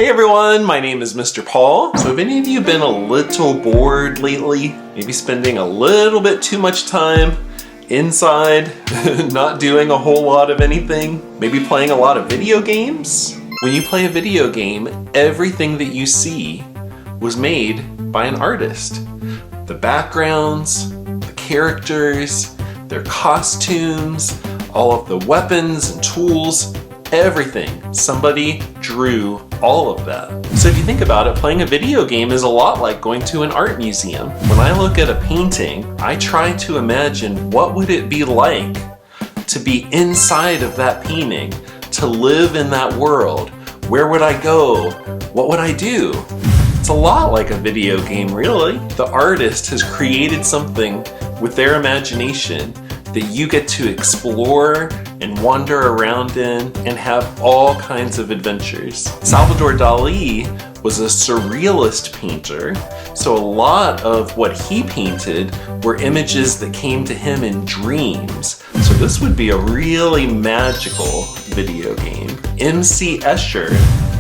Hey everyone, my name is Mr. Paul. So have any of you been a little bored lately? Maybe spending a little bit too much time inside, not doing a whole lot of anything? Maybe playing a lot of video games? When you play a video game, everything that you see was made by an artist. The backgrounds, the characters, their costumes, all of the weapons and tools, everything. Somebody drew all of that. So if you think about it, playing a video game is a lot like going to an art museum. When I look at a painting, I try to imagine what would it be like to be inside of that painting, to live in that world. Where would I go? What would I do? It's a lot like a video game, really. The artist has created something with their imagination that you get to explore and wander around in and have all kinds of adventures. Salvador Dali was a surrealist painter, so a lot of what he painted were images that came to him in dreams. So this would be a really magical video game. MC Escher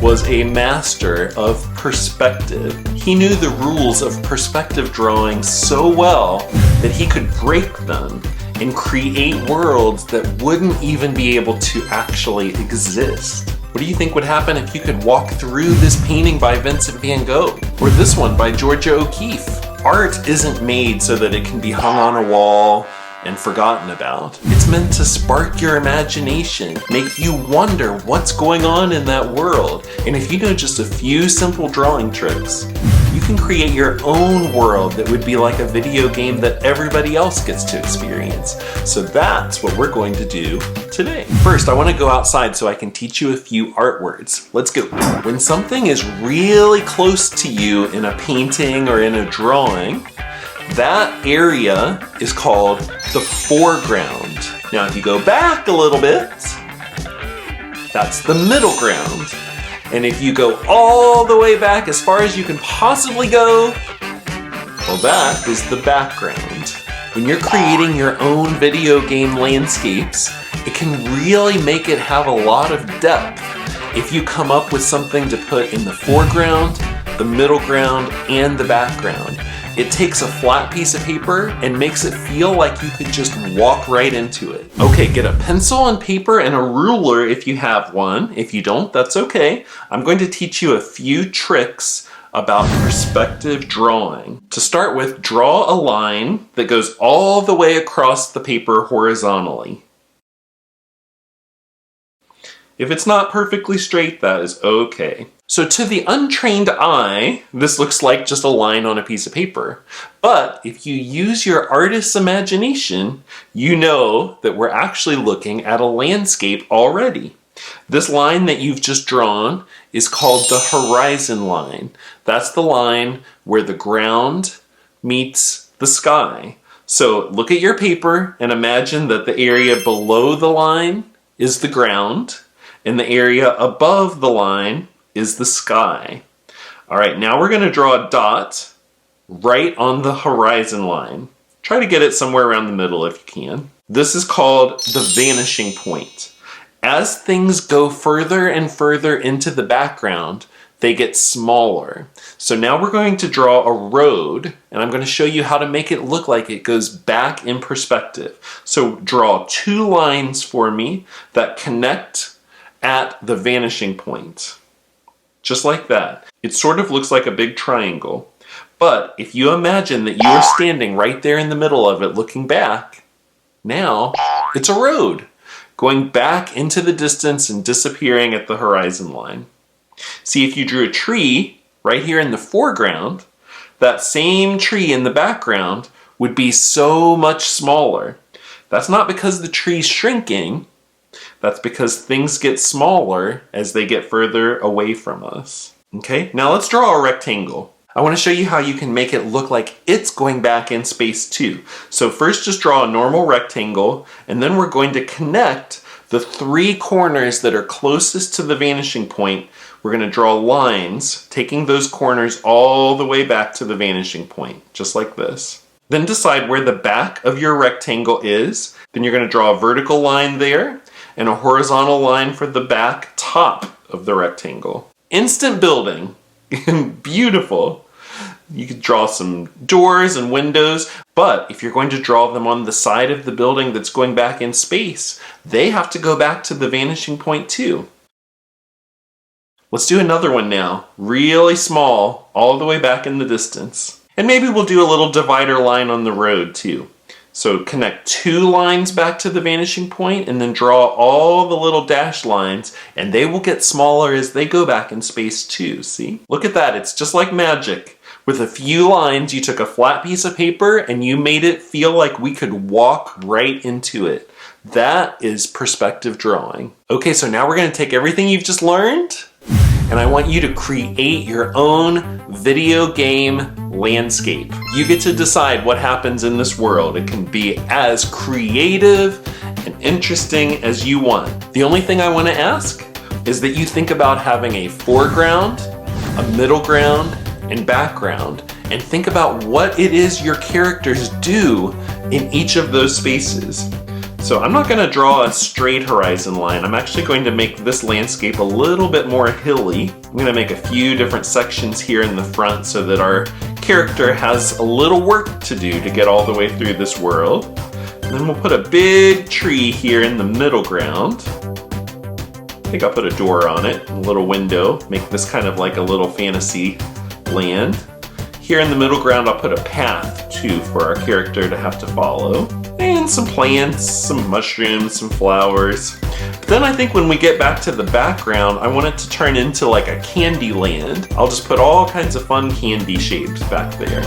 was a master of perspective. He knew the rules of perspective drawing so well that he could break them and create worlds that wouldn't even be able to actually exist. What do you think would happen if you could walk through this painting by Vincent van Gogh? Or this one by Georgia O'Keeffe? Art isn't made so that it can be hung on a wall and forgotten about. It's meant to spark your imagination, make you wonder what's going on in that world. And if you know just a few simple drawing tricks, you can create your own world that would be like a video game that everybody else gets to experience. So that's what we're going to do today. First, I want to go outside so I can teach you a few art words. Let's go. When something is really close to you in a painting or in a drawing, that area is called the foreground. Now, if you go back a little bit, that's the middle ground. And if you go all the way back as far as you can possibly go, well, that is the background. When you're creating your own video game landscapes, it can really make it have a lot of depth if you come up with something to put in the foreground, the middle ground, and the background. It takes a flat piece of paper and makes it feel like you could just walk right into it. Okay, get a pencil and paper and a ruler if you have one. If you don't, that's okay. I'm going to teach you a few tricks about perspective drawing. To start with, draw a line that goes all the way across the paper horizontally. If it's not perfectly straight, that is okay. So to the untrained eye, this looks like just a line on a piece of paper. But if you use your artist's imagination, you know that we're actually looking at a landscape already. This line that you've just drawn is called the horizon line. That's the line where the ground meets the sky. So look at your paper and imagine that the area below the line is the ground, and the area above the line is the sky. All right, now we're going to draw a dot right on the horizon line. Try to get it somewhere around the middle if you can. This is called the vanishing point. As things go further and further into the background, they get smaller. So now we're going to draw a road, and I'm going to show you how to make it look like it goes back in perspective. So draw two lines for me that connect at the vanishing point. Just like that. It sort of looks like a big triangle. But if you imagine that you are standing right there in the middle of it looking back, now it's a road going back into the distance and disappearing at the horizon line. See, if you drew a tree right here in the foreground, that same tree in the background would be so much smaller. That's not because the tree's shrinking. That's because things get smaller as they get further away from us. Okay, now let's draw a rectangle. I want to show you how you can make it look like it's going back in space too. So first just draw a normal rectangle, and then we're going to connect the three corners that are closest to the vanishing point. We're going to draw lines, taking those corners all the way back to the vanishing point, just like this. Then decide where the back of your rectangle is. Then you're going to draw a vertical line there, and a horizontal line for the back top of the rectangle. Instant building. Beautiful. You could draw some doors and windows, but if you're going to draw them on the side of the building that's going back in space, they have to go back to the vanishing point too. Let's do another one now. Really small, all the way back in the distance. And maybe we'll do a little divider line on the road too. So connect 2 lines back to the vanishing point and then draw all the little dashed lines, and they will get smaller as they go back in space too, see? Look at that, it's just like magic. With a few lines, you took a flat piece of paper and you made it feel like we could walk right into it. That is perspective drawing. Okay, so now we're gonna take everything you've just learned and I want you to create your own video game landscape. You get to decide what happens in this world. It can be as creative and interesting as you want. The only thing I want to ask is that you think about having a foreground, a middle ground, and background, and think about what it is your characters do in each of those spaces. So I'm not going to draw a straight horizon line. I'm actually going to make this landscape a little bit more hilly. I'm going to make a few different sections here in the front so that our character has a little work to do to get all the way through this world. And then we'll put a big tree here in the middle ground. I think I'll put a door on it, a little window, make this kind of like a little fantasy land. Here in the middle ground, I'll put a path too for our character to have to follow. And some plants, some mushrooms, some flowers. But then I think when we get back to the background, I want it to turn into like a candy land. I'll just put all kinds of fun candy shapes back there.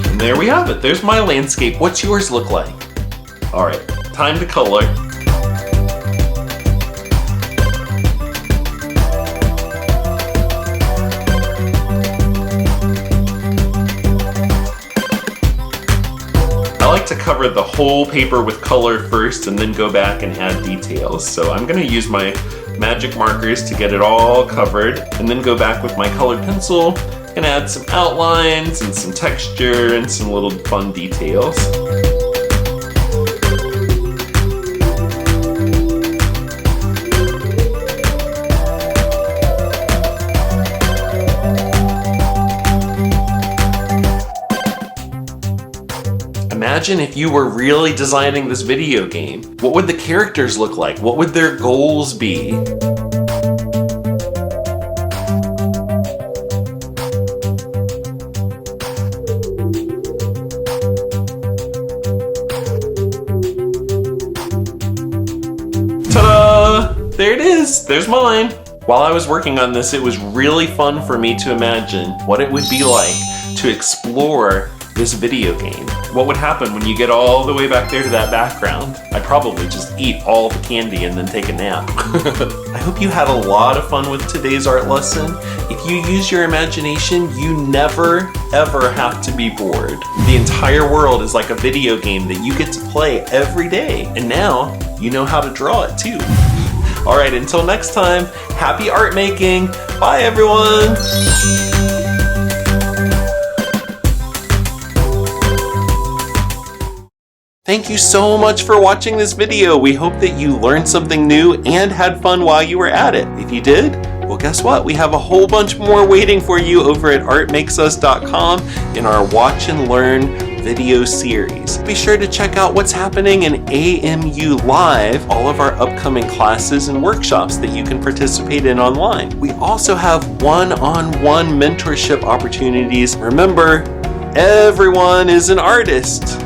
And there we have it. There's my landscape. What's yours look like? All right, time to color. I like to cover the whole paper with color first and then go back and add details. So I'm going to use my magic markers to get it all covered and then go back with my colored pencil and add some outlines and some texture and some little fun details. Imagine if you were really designing this video game. What would the characters look like? What would their goals be? Ta-da! There it is! There's mine! While I was working on this, it was really fun for me to imagine what it would be like to explore this video game. What would happen when you get all the way back there to that background? I'd probably just eat all the candy and then take a nap. I hope you had a lot of fun with today's art lesson. If you use your imagination, you never, ever have to be bored. The entire world is like a video game that you get to play every day. And now, you know how to draw it too. All right, until next time, happy art making. Bye, everyone. Thank you so much for watching this video. We hope that you learned something new and had fun while you were at it. If you did, well, guess what? We have a whole bunch more waiting for you over at artmakesus.com in our Watch and Learn video series. Be sure to check out what's happening in AMU Live, all of our upcoming classes and workshops that you can participate in online. We also have one-on-one mentorship opportunities. Remember, everyone is an artist.